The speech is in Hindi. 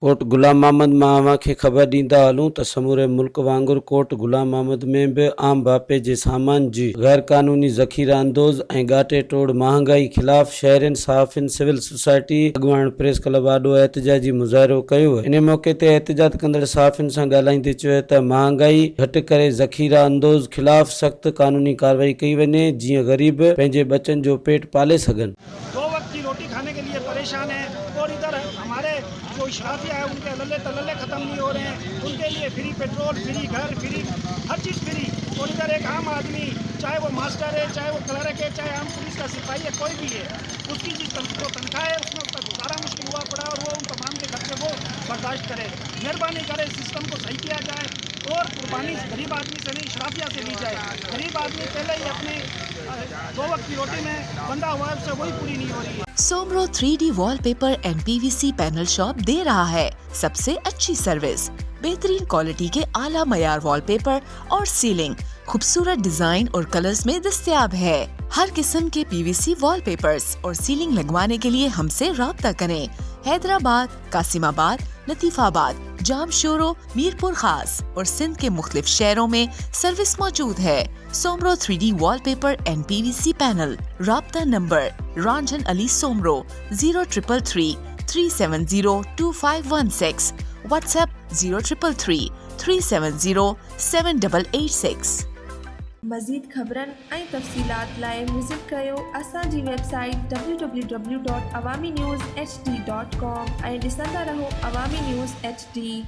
कोट गुलाम मोहम्मद मां खे ख़बर ॾींदा हलूं त समूरे मुल्क वांगुरु कोट गुलाम मोहम्मद में बि आम बापे जे सामान जी गैर क़ानूनी ज़ख़ीरा अंदोज़ ऐं ॻाटे टोड़ महांगाई ख़िलाफ़ शहरियुनि सहाफ़ियुनि सिविल सोसाइटी अॻुवाण प्रेस क्लब आॾो एहतिजाजी मुज़ाहिरो कयो। इन मौक़े ते एहतिजाज कंदड़ सहाफ़ियुनि सां ॻाल्हाईंदे चयो त महांगाई घटि करे ज़ख़ीरा अंदोज़ ख़िलाफ़ सख़्त क़ानूनी कार्रवाई कई वञे जीअं ग़रीब पंहिंजे बचनि जो पेट पाले सघनि। 2 वक्त की रोटी खाने के लिए परेशान है और इधर हमारे जो इशराफिया है उनके लल्ले तलल्ले ख़त्म नहीं हो रहे हैं। उनके लिए फ्री पेट्रोल, फ्री घर, फ्री हर चीज़ फ्री। और इधर एक आम आदमी, चाहे वो मास्टर है, चाहे वो क्लर्क है, चाहे आम पुलिस का सिपाही है, कोई भी है, उसकी जिस तनख्वाह है उसमें उसका गुजारा मुश्किल हुआ पड़ा और वो उन तमाम के खर्चे वो बर्दाश्त करे। मेहरबानी करे सिस्टम को सही किया जाए और कुर्बानी गरीब आदमी से नहीं इशराफिया से ली जाए। गरीब आदमी पहले ही अपने 2 वक्त की रोटी में बंधा हुआ है, उससे वही पूरी नहीं हो रही है। Somro 3D wallpaper and PVC panel shop दे रहा है सबसे अच्छी सर्विस, बेहतरीन क्वालिटी के आला मयार वॉलपेपर और सीलिंग खूबसूरत डिजाइन और कलर्स में दस्तयाब है। हर किस्म के PVC वॉलपेपर्स और सीलिंग लगवाने के लिए हमसे राब्ता करें। हैदराबाद, कासिमाबाद, लतीफाबाद, जामशोरो, मीरपुर खास और सिंध के मुख्तलिफ शहरों में सर्विस मौजूद है। Somro 3D wallpaper and PVC panel. राब्ता नंबर रंजन अली सोमरो 0333 370 2516, व्हाट्सएप 0333 370 7886। मज़ीद ख़बरनि ऐं तफ़सीलात लाइ विज़िट कयो असांजी वेबसाइट www.awamiNewsHD.com ऐं ॾिसंदा रहो अवामी न्यूज़ HD।